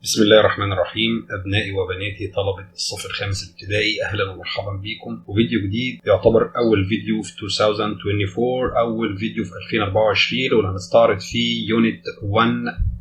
بسم الله الرحمن الرحيم. أبنائي وبناتي طلبة الصف الخامس الابتدائي، أهلا ومرحبا بكم وفيديو جديد يعتبر أول فيديو في 2024، أول فيديو في 2024 واللي هنستعرض فيه يونت 1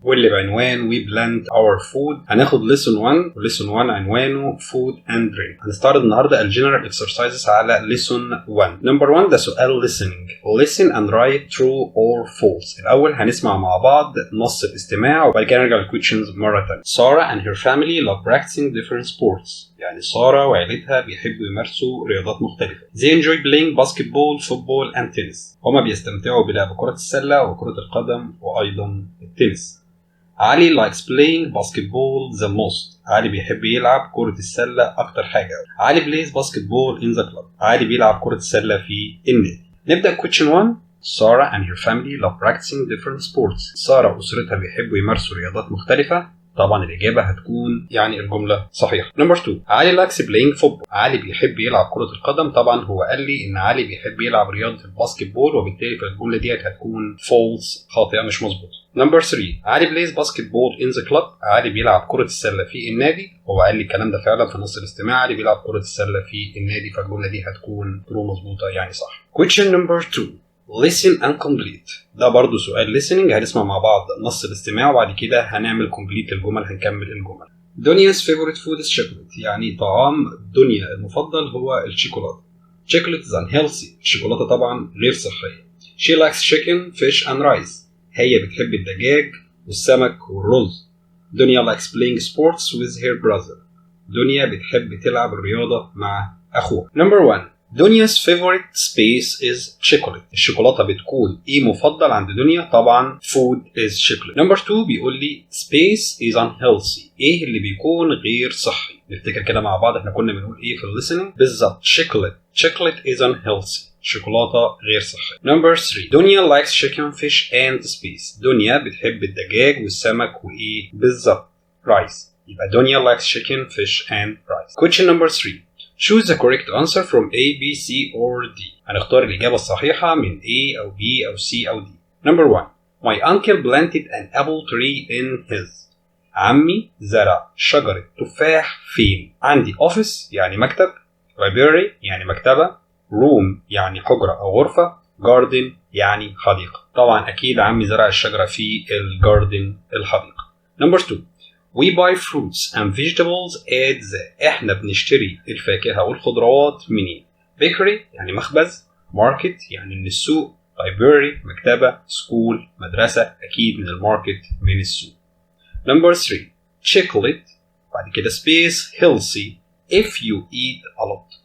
واللي بعنوان We Plant Our Food. هناخد lesson 1 وليسون 1 عنوانه Food and Drink. هنستعرض النهارده الجنرال exercises على lesson 1. نمبر 1 ده سؤال listening. Listen and write true or false. الأول هنسمع مع بعض نص الاستماع وبعد كده نرجع للكويشنز مرة تانية. Sarah and her family love practicing different sports. يعني سارة وعيلتها بيحبوا يمارسوا رياضات مختلفة. They enjoy playing basketball, football and tennis. هما بيستمتعوا بلعب كرة السلة وكرة القدم وأيضا التنس. علي likes playing basketball the most. علي بيحب يلعب كرة السلة أكتر حاجة. علي plays basketball in the club. علي بيلعب كرة السلة في النادي. نبدأ question 1. Sarah and her family love practicing different sports. سارة وأسرتها بيحبوا يمارسوا رياضات مختلفة. طبعا الإجابة هتكون يعني الجملة صحيحة. نمبر 2. علي likes playing football. علي بيحب يلعب كرة القدم. طبعا هو قال لي إن علي بيحب يلعب رياضة الباسكتبول، وبالتالي فالجملة دي هتكون false، خاطئة مش مظبوطة. نمبر 3. علي plays basketball in the club. علي بيلعب كرة السلة في النادي. هو قال لي الكلام ده فعلا في نص الاستماع. علي بيلعب كرة السلة في النادي، فالجملة دي هتكون true مظبوطة يعني صح. Question number 2. Listen and complete. ده برضو سؤال listening. هنسمع مع بعض نص الاستماع وبعد كده هنعمل complete الجمل، هنكمل الجمل. Donia's favorite food is chocolate. يعني طعام دنيا المفضل هو الشوكولاتة. Chocolate is unhealthy. الشوكولاتة طبعا غير صحية. She likes chicken, fish and rice. هي بتحب الدجاج والسمك والرز. دنيا likes playing sports with her brother. دنيا بتحب تلعب الرياضة مع أخوها. Number 1. دنيا's favorite space is chocolate. الشوكولاتة بتكون ايه مفضل عند دنيا؟ طبعا food is chocolate. Number 2 بيقول لي space is unhealthy. ايه اللي بيكون غير صحي؟ نفتكر كده مع بعض احنا كنا بنقول ايه في listening بالظبط. chocolate is unhealthy. شوكولاتة غير صحية. Number 3. دنيا likes chicken, fish and space. دنيا بتحب الدجاج والسمك وايه بالظبط؟ rice. يبقى دنيا likes chicken, fish and rice. Question number 3. Choose the correct answer from A, B, C or D. هنختار الإجابة الصحيحة من A أو B أو C أو D. Number 1. My uncle planted an apple tree in his. عمي زرع شجرة تفاح فين؟ عندي office يعني مكتب، library يعني مكتبة، room يعني حجرة أو غرفة، garden يعني حديقة. طبعا أكيد عمي زرع الشجرة في الجاردن الحديقة. Number 2. We buy fruits and vegetables at the. احنا بنشتري الفاكهة والخضروات منين؟ bakery يعني مخبز، market يعني من السوق، library مكتبة، school مدرسة، أكيد من الماركت من السوق. Number 3. chocolate بعد كده space healthy if you eat a lot.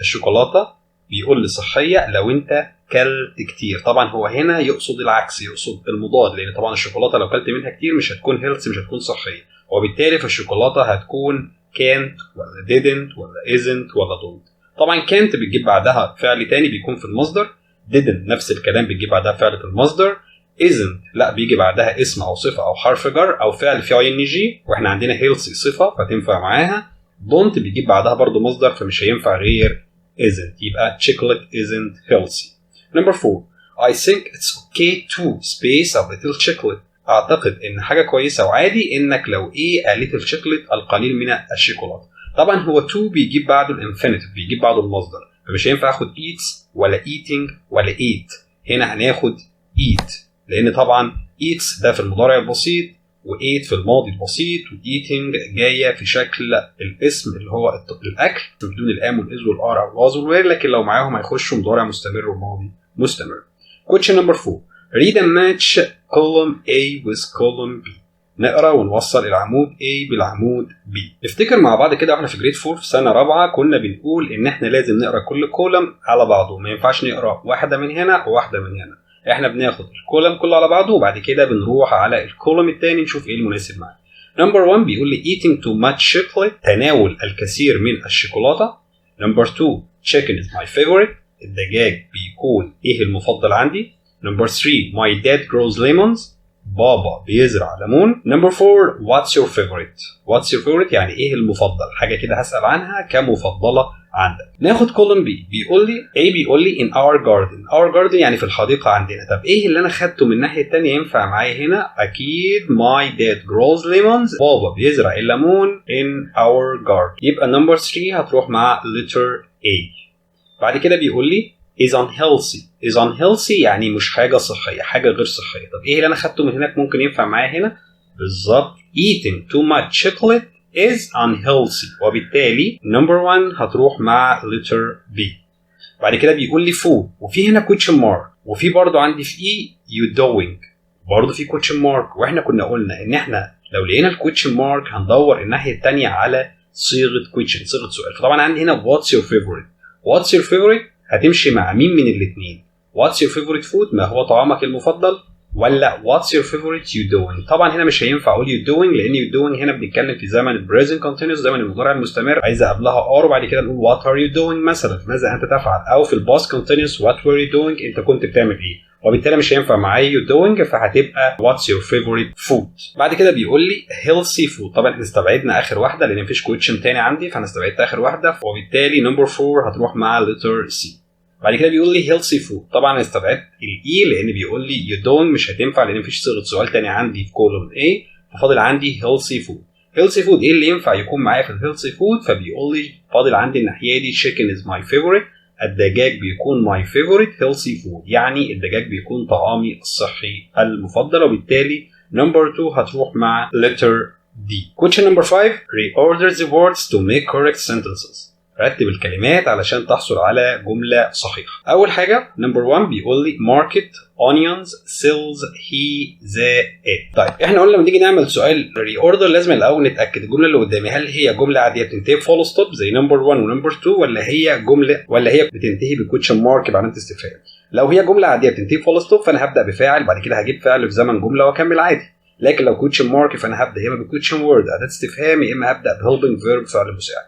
الشوكولاتة بيقول لي صحية لو انت كلت كتير. طبعا هو هنا يقصد العكس، يقصد المضاد، لان طبعا الشوكولاته لو كلت منها كتير مش هتكون هيلث، مش هتكون صحيه، وبالتالي فالشوكولاته هتكون can't ولا didn't ولا isn't ولا don't. طبعا can't بتجيب بعدها فعل تاني بيكون في المصدر، didn't نفس الكلام بتجيب بعدها فعل في المصدر، isn't لا بيجي بعدها اسم او صفه او حرف جر او فعل في ING، واحنا عندنا healthy صفه فتنفع معاها. don't بيجيب بعدها برضو مصدر فمش هينفع غير isn't، يبقى chocolate isn't healthy. Number 4. I think it's okay to space a little chocolate. أعتقد إن حاجة كويسة وعادي إنك لو إيه a little chocolate القليل من الشوكولاتة. طبعا هو to بيجيب بعده الانفينيتيف، بيجيب بعده المصدر، فمش هينفع آخد eats ولا eating ولا eat. هنا هناخد eat، لأن طبعا eats ده في المضارع البسيط و eat في الماضي البسيط، و eating جاية في شكل الاسم اللي هو الأكل بدون الآم والإز والآر أو الواز والوير، لكن لو معاهم هيخشوا مضارع مستمر وماضي مستمر. Question number 4. Read and match column A with column B. نقرأ ونوصل العمود A بالعمود B. نفتكر مع بعض كده واحنا في جريد 4 في سنة رابعة كنا بنقول إن احنا لازم نقرأ كل كولم على بعضه، ما ينفعش نقرأ واحدة من هنا وواحدة من هنا. احنا بناخد الكولم كله على بعضه وبعد كده بنروح على الكولم الثاني نشوف ايه المناسب معاه. Number 1 بيقول لي eating too much chocolate. تناول الكثير من الشوكولاتة. Number 2 chicken is my favorite. الدجاج بيكون ايه المفضل عندي. Number 3 my dad grows lemons. بابا بيزرع ليمون. Number 4 what's your favorite. What's your favorite يعني ايه المفضل، حاجه كده هسأل عنها كمفضله عندك. ناخد column B. بيقول لي A بيقول لي in our garden. Our garden يعني في الحديقه عندنا. طب ايه اللي انا خدته من الناحيه الثانيه ينفع معايا هنا؟ اكيد my dad grows lemons. بابا بيزرع الليمون in our garden. يبقى number 3 هتروح مع letter A. بعد كده بيقول لي is unhealthy. is unhealthy يعني مش حاجة صحية، حاجة غير صحية. طب ايه اللي انا خدته من هناك ممكن ينفع معايا هنا؟ بالظبط eating too much chocolate is unhealthy. وبالتالي number 1 هتروح مع letter B. بعد كده بيقول لي food وفي هنا question mark، وفي برضو عندي في E you doing برضو في question mark. واحنا كنا قلنا ان احنا لو لقينا ال question mark هندور الناحية التانية على صيغة question، صيغة سؤال. فطبعا عندي هنا what's your favorite. what's your favorite هتمشي مع مين من الاثنين؟ what's your favorite food ما هو طعامك المفضل، ولا what's your favorite you doing. طبعا هنا مش هينفع اقول you doing لان you doing هنا بنتكلم في زمن present continuous، زمن المضارع المستمر، عايزه قبلها are وبعد كده نقول what are you doing مثلا، ماذا انت تفعل، او في الباست continuous what were you doing انت كنت بتعمل ايه. وبالتالي مش هينفع معايا you doing، فهتبقى what's your favorite food. بعد كده بيقول لي healthy food. طبعا احنا استبعدنا اخر واحده لان مفيش question تاني عندي، فانا استبعدت اخر واحده، وبالتالي number 4 هتروح مع letter C. بعد كده بيقول لي healthy food. طبعا استبعدت الاي لان بيقول لي you don't مش هتنفع لان مفيش صيغه سؤال تاني عندي في column A، ففاضل عندي healthy food. healthy food ايه اللي ينفع يكون معايا في healthy food؟ فبيقول لي فاضل عندي الناحيه دي chicken is my favorite، الدجاج بيكون my favorite healthy food، يعني الدجاج بيكون طعامي الصحي المفضل. وبالتالي number 2 هتروح مع letter D. question number 5 reorder the words to make correct sentences. رتب الكلمات علشان تحصل على جملة صحيحة. أول حاجة number 1 بيقول لي market onions sells he the it. طيب احنا قلنا لما نيجي نعمل سؤال reorder لازم الأول نتأكد الجملة اللي قدامي هل هي جملة عادية بتنتهي بفول ستوب زي number 1 ونمبر 2، ولا هي بتنتهي بكويشن مارك بعدين استفهام. لو هي جملة عادية بتنتهي بفول ستوب فأنا هبدأ بفاعل، بعد كده هجيب فعل في زمن جملة وأكمل عادي. لكن لو كويشن مارك فأنا هبدأ يا إما بكويشن وورد أداة استفهام، يا إما هبدأ بهيلبنج فيرب فعل مساعد.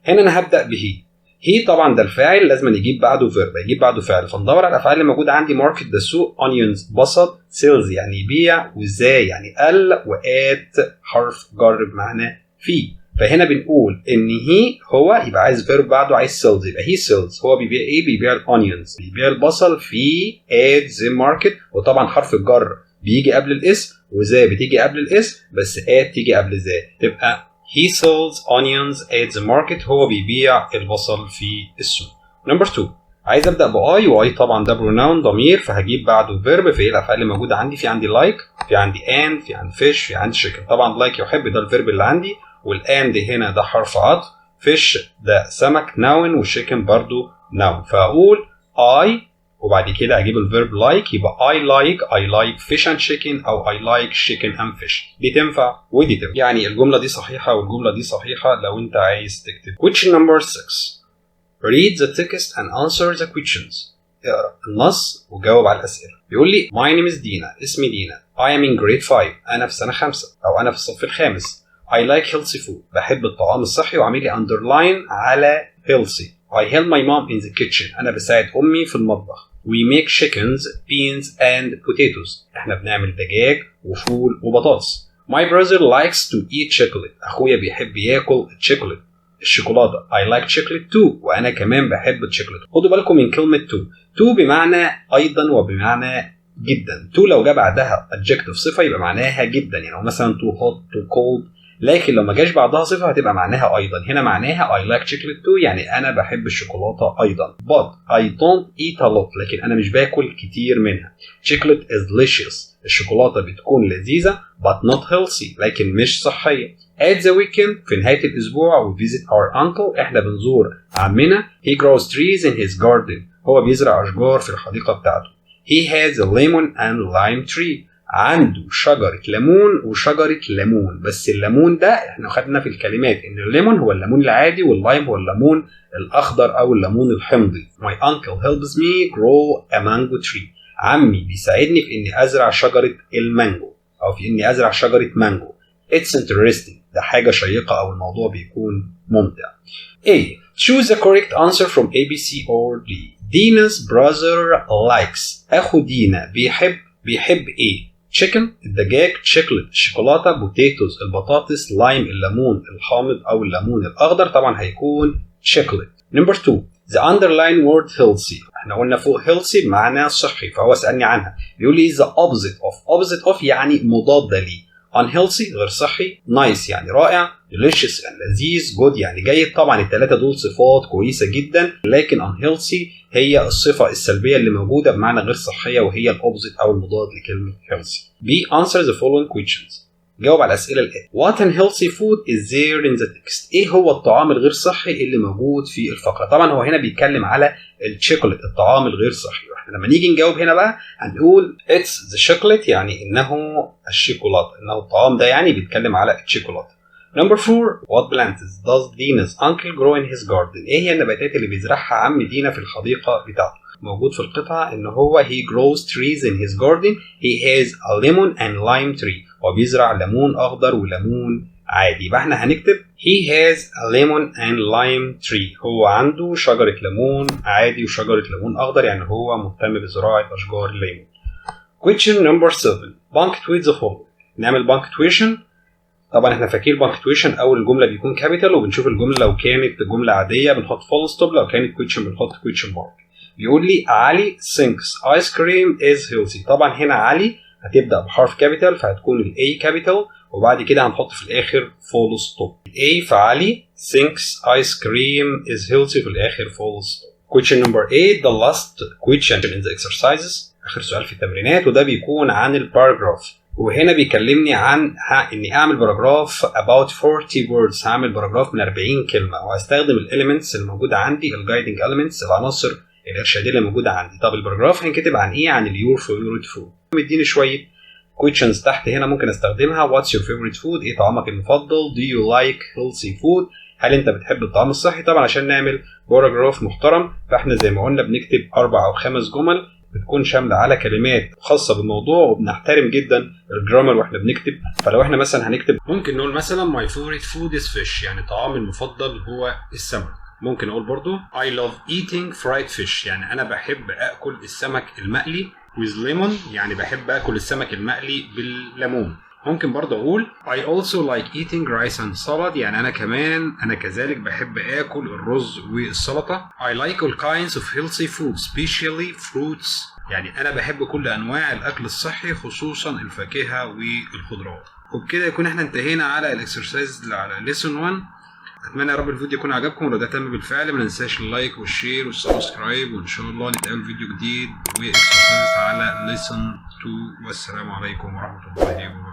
هنا انا هبدا بهي. هي طبعا ده الفاعل لازم يجيب بعده فيرب، يجيب بعده فعل، فندور على الافعال اللي موجوده عندي. ماركت ده سوق، اونيونز بصل، سيلز يعني يبيع، وازاي يعني قل، وات حرف جر بمعنى في. فهنا بنقول ان هي هو يبقى عايز فيرب بعده، عايز سيلز يبقى هي سيلز. هو بيبيع ايه؟ بيبيع الاونيونز، بيبيع البصل في ات ذا ماركت. وطبعا حرف الجر بيجي قبل الاسم، وزي بتيجي قبل الاسم، بس ات تيجي قبل زي، تبقى he sells onions at the market. هو بيبيع البصل في السوق. نمبر 2 عايز ابدا باي، واي طبعا ده بروناون ضمير فهجيب بعده فيرب. في الافعال اللي موجوده عندي في عندي like، في عندي and، في عندي fish، في عندي chicken. طبعا like يحب ده الفيرب اللي عندي، والاند هنا ده حرف عطف، fish ده سمك noun، والchicken برضو noun. فاقول I وبعد كده اجيب الفيرب like، يبقى I like fish and chicken، او I like chicken and fish. دي تنفع ودي تنفع، يعني الجمله دي صحيحه والجمله دي صحيحه لو انت عايز تكتب. question number 6 read the text and answer the questions. اقرا النص وجاوب على الاسئله. بيقول لي my name is Dina، اسمي دينا. I am in grade 5، انا في سنه 5 او انا في الصف الخامس. I like healthy food، بحب الطعام الصحي، وعامل لي underline على healthy. I help my mom in the kitchen، انا بساعد امي في المطبخ. We make chickens, beans and potatoes، احنا بنعمل دجاج وفول وبطاطس. My brother likes to eat chocolate، اخويا بيحب ياكل الشوكولاته. I like chocolate too، وانا كمان بحب الشوكولاته. خدوا بالكم من كلمه to بمعنى ايضا وبمعنى جدا. to لو جاء بعدها adjective صفه يبقى معناها جدا، يعني مثلا too hot too cold. لكن لو ما جاش بعدها صفه هتبقى معناها ايضا. هنا معناها I like chocolate too، يعني انا بحب الشوكولاته ايضا. But I don't eat a lot، لكن انا مش باكل كتير منها. Chocolate is delicious، الشوكولاته بتكون لذيذه but not healthy، لكن مش صحيه. At the weekend، في نهايه الاسبوع we visit our uncle، احنا بنزور عمنا. He grows trees in his garden، هو بيزرع اشجار في الحديقه بتاعته. He has a lemon and lime tree، عنده شجرة ليمون وشجرة ليمون. بس الليمون ده احنا خدنا في الكلمات ان الليمون هو الليمون العادي، واللايم هو الليمون الاخضر او الليمون الحمضي. My uncle helps me grow a mango tree، عمي بيساعدني في اني ازرع شجرة المانجو، او في اني ازرع شجرة مانجو. It's interesting، ده حاجة شيقة او الموضوع بيكون ممتع. A. Choose the correct answer from A, B, C or D. Dina's brother likes، اخو دينا بيحب ايه؟ تشيكن الدجاج، تشيكلت الشوكولاته، بوتيتوز البطاطس، لايم الليمون الحامض او الليمون الاخضر، طبعا هيكون تشيكلت. نمبر 2 the underlying word healthy، احنا قلنا فوق healthy بمعنى صحي، فهو سألني عنها بيقول لي the opposite of يعني مضاد لي. unhealthy غير صحي، nice يعني رائع، delicious يعني لذيذ، good يعني جيد. طبعا الثلاثه دول صفات كويسه جدا، لكن unhealthy هي الصفه السلبيه اللي موجوده بمعنى غير صحيه، وهي الاوبزيت او المضاد لكلمه healthy. B answer the following questions، جاوب على الاسئله الاتيه. what unhealthy food is there in the text، ايه هو الطعام الغير صحي اللي موجود في الفقره؟ طبعا هو هنا بيتكلم على الشوكولات، الطعام الغير صحي. واحنا لما نيجي نجاوب هنا بقى هنقول it's the chocolate، يعني انه الشوكولاته، انه الطعام ده يعني بيتكلم على الشوكولاته. Number 4 what plants does Dina's uncle grow in his garden، ايه هي النباتات اللي بيزرعها عم دينا في الحديقه بتاعته؟ موجود في القطعه ان هو he grows trees in his garden، he has a lemon and lime tree، هو بيزرع ليمون اخضر وليمون عادي. يبقى احنا هنكتب he has a lemon and lime tree، هو عنده شجره ليمون عادي وشجره ليمون اخضر، يعني هو مهتم بزراعه اشجار الليمون. Question number 7 punctuate the following، نعمل punctuation. طبعا احنا فاكرين punctuation اول الجمله بيكون كابيتال، وبنشوف الجمله لو كانت جمله عاديه بنحط فول ستوب، لو كانت question بنحط question mark. بيقول لي علي thinks ice cream is healthy، طبعا هنا علي هتبدا بحرف كابيتال فهتكون الاي كابيتال، وبعد كده هنحط في الاخر فول ستوب. الاي فعلي thinks ice cream is healthy في الاخر فول ستوب. question number 8 the last question in the exercises، اخر سؤال في التمرينات، وده بيكون عن الباراجراف. وهنا بيكلمني عن اني اعمل باراجراف about 40 words، هعمل باراجراف من 40 كلمه، وهستخدم الاليمنتس الموجوده عندي، الجايدنج اليمنتس، العناصر الارشاديه اللي موجوده عندي. طب الباراجراف هنكتب عن ايه؟ عن اليور فيفورت فود. مديني شويه questions تحت هنا ممكن استخدمها. what's your favorite food، ايه طعامك المفضل؟ do you like healthy food، هل انت بتحب الطعام الصحي؟ طبعا عشان نعمل باراجراف محترم فاحنا زي ما قلنا بنكتب 4 أو 5 جمل بتكون شامله على كلمات خاصه بالموضوع، وبنحترم جدا الجرامر واحنا بنكتب. فلو احنا مثلا هنكتب ممكن نقول مثلا my favorite food is fish، يعني طعامي المفضل هو السمك. ممكن اقول برضو I love eating fried fish، يعني انا بحب اكل السمك المقلي with lemon، يعني بحب اكل السمك المقلي بالليمون. ممكن برضو اقول I also like eating rice and salad، يعني انا كذلك بحب اكل الرز والسلطه. I like all kinds of healthy food especially fruits، يعني انا بحب كل انواع الاكل الصحي خصوصا الفاكهه والخضروات. وبكده يكون احنا انتهينا على الاكسرسايز على lesson 1. اتمنى يا رب الفيديو يكون عجبكم، ولو ده تم بالفعل ما ننساش اللايك والشير والسبسكرايب، وان شاء الله نتقابل فيديو جديد واكسرسايز على lesson 2. والسلام عليكم ورحمه الله وبركاته.